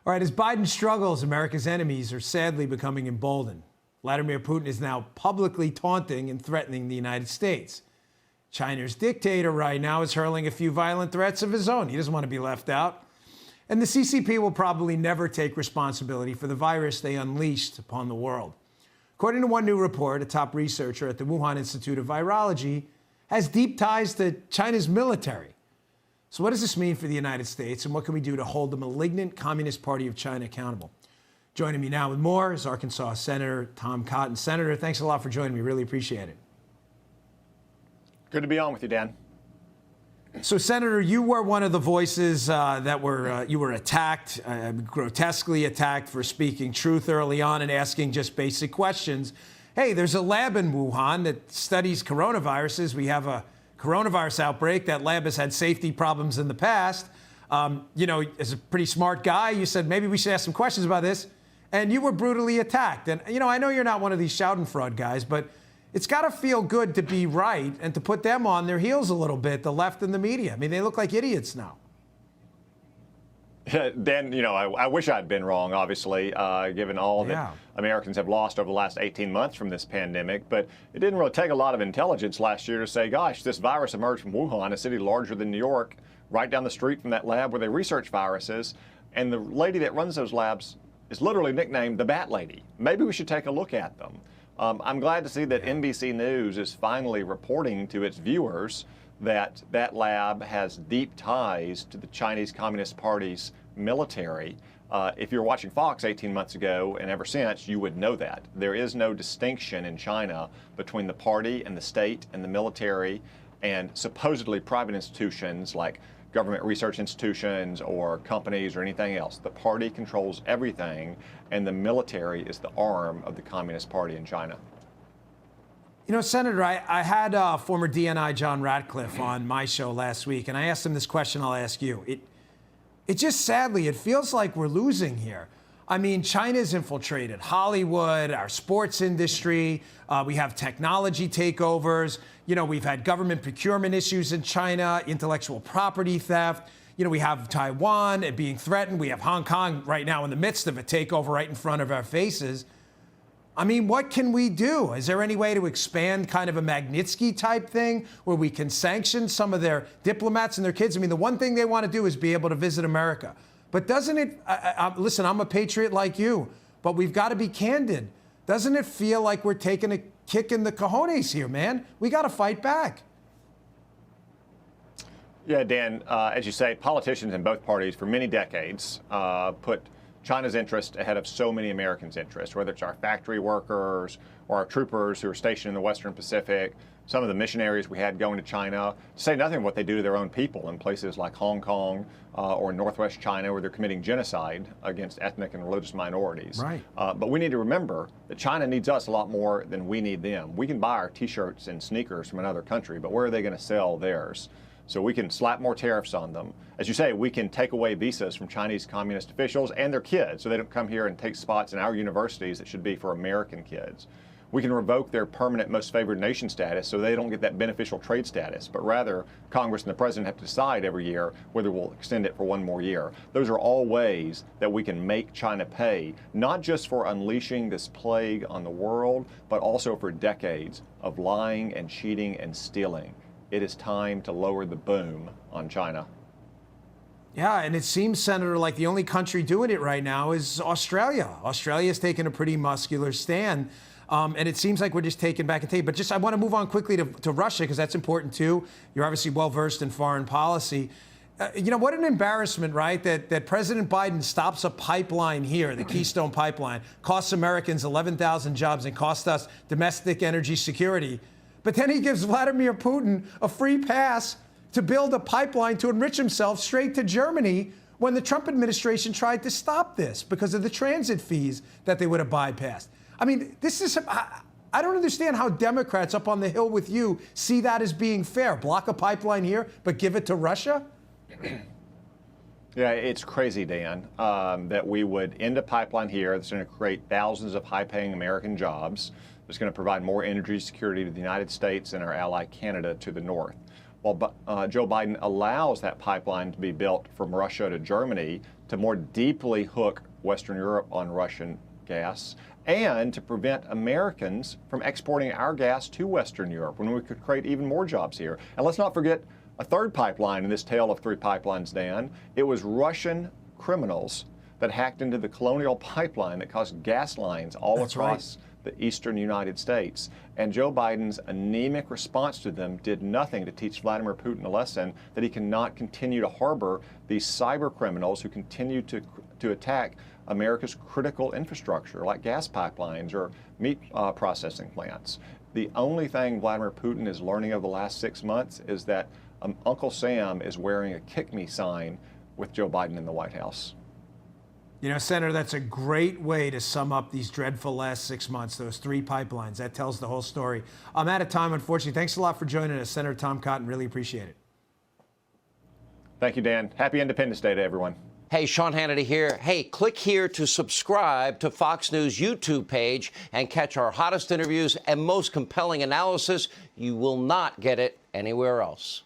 All right, as Biden struggles, America's enemies are sadly becoming emboldened. Vladimir Putin is now publicly taunting and threatening the United States. China's dictator right now is hurling a few violent threats of his own. He doesn't want to be left out. And the CCP will probably never take responsibility for the virus they unleashed upon the world. According to one new report, a top researcher at the Wuhan Institute of Virology has deep ties to China's military. So what does this mean for the United States, and what can we do to hold the malignant Communist Party of China accountable? Joining me now with more is Arkansas Senator Tom Cotton. Senator, thanks a lot for joining me. Really appreciate it. Good to be on with you, Dan. So, Senator, you were one of the voices you were attacked, grotesquely attacked for speaking truth early on and asking just basic questions. Hey, there's a lab in Wuhan that studies coronaviruses. We have a coronavirus outbreak. That lab has had safety problems in the past. As a pretty smart guy, you said maybe we should ask some questions about this. And you were brutally attacked. And, I know you're not one of these Schadenfreude guys, but it's got to feel good to be right and to put them on their heels a little bit, the left and the media. I mean, they look like idiots now. Dan, I wish I'd been wrong, obviously, given all that Americans have lost over the last 18 months from this pandemic. But it didn't really take a lot of intelligence last year to say, gosh, this virus emerged from Wuhan, a city larger than New York, right down the street from that lab where they research viruses. And the lady that runs those labs is literally nicknamed the Bat Lady. Maybe we should take a look at them. I'm glad to see that NBC News is finally reporting to its viewers that that lab has deep ties to the Chinese Communist Party's military. If you were watching Fox 18 months ago and ever since, you would know that. There is no distinction in China between the party and the state and the military and supposedly private institutions like government research institutions or companies or anything else. The party controls everything, and the military is the arm of the Communist Party in China. Senator, I had former DNI John Ratcliffe on my show last week, and I asked him this question I'll ask you. It just sadly, it feels like we're losing here. I mean, China's infiltrated Hollywood, our sports industry. We have technology takeovers. We've had government procurement issues in China, intellectual property theft. We have Taiwan being threatened. We have Hong Kong right now in the midst of a takeover right in front of our faces. I mean, what can we do? Is there any way to expand kind of a Magnitsky type thing where we can sanction some of their diplomats and their kids? I mean, the one thing they want to do is be able to visit America. But doesn't it, listen, I'm a patriot like you, but we've got to be candid. Doesn't it feel like we're taking a kick in the cojones here, man? We got to fight back. Yeah, Dan, as you say, politicians in both parties for many decades put China's interest ahead of so many Americans' interests, whether it's our factory workers or our troopers who are stationed in the Western Pacific, some of the missionaries we had going to China, to say nothing of what they do to their own people in places like Hong Kong or Northwest China, where they're committing genocide against ethnic and religious minorities. Right. But we need to remember that China needs us a lot more than we need them. We can buy our T-shirts and sneakers from another country, but where are they going to sell theirs? So we can slap more tariffs on them. As you say, we can take away visas from Chinese communist officials and their kids so they don't come here and take spots in our universities that should be for American kids. We can revoke their permanent most favored nation status so they don't get that beneficial trade status, but rather Congress and the president have to decide every year whether we'll extend it for one more year. Those are all ways that we can make China pay, not just for unleashing this plague on the world, but also for decades of lying and cheating and stealing. It is time to lower the boom on China. Yeah, and it seems, Senator, like the only country doing it right now is Australia. Australia's taken a pretty muscular stand. And it seems like we're just taking back and taking. But I want to move on quickly to Russia, because that's important, too. You're obviously well-versed in foreign policy. What an embarrassment, right, that President Biden stops a pipeline here, the Keystone Pipeline, costs Americans 11,000 jobs and costs us domestic energy security. But then he gives Vladimir Putin a free pass to build a pipeline to enrich himself straight to Germany when the Trump administration tried to stop this because of the transit fees that they would have bypassed. I mean, I don't understand how Democrats up on the Hill with you see that as being fair. Block a pipeline here, but give it to Russia? Yeah, it's crazy, Dan, that we would end a pipeline here that's going to create thousands of high-paying American jobs. That's going to provide more energy security to the United States and our ally Canada to the north. while Joe Biden allows that pipeline to be built from Russia to Germany to more deeply hook Western Europe on Russian gas and to prevent Americans from exporting our gas to Western Europe when we could create even more jobs here. And let's not forget a third pipeline in this tale of three pipelines, Dan. It was Russian criminals that hacked into the Colonial Pipeline that caused gas lines all across the eastern United States. And Joe Biden's anemic response to them did nothing to teach Vladimir Putin a lesson that he cannot continue to harbor these cyber criminals who continue to attack America's critical infrastructure like gas pipelines or meat processing plants. The only thing Vladimir Putin is learning over the last 6 months is that Uncle Sam is wearing a kick me sign with Joe Biden in the White House. You know, Senator, that's a great way to sum up these dreadful last 6 months, those three pipelines. That tells the whole story. I'm out of time, unfortunately. Thanks a lot for joining us, Senator Tom Cotton. Really appreciate it. Thank you, Dan. Happy Independence Day to everyone. Hey, Sean Hannity here. Hey, click here to subscribe to Fox News YouTube page and catch our hottest interviews and most compelling analysis. You will not get it anywhere else.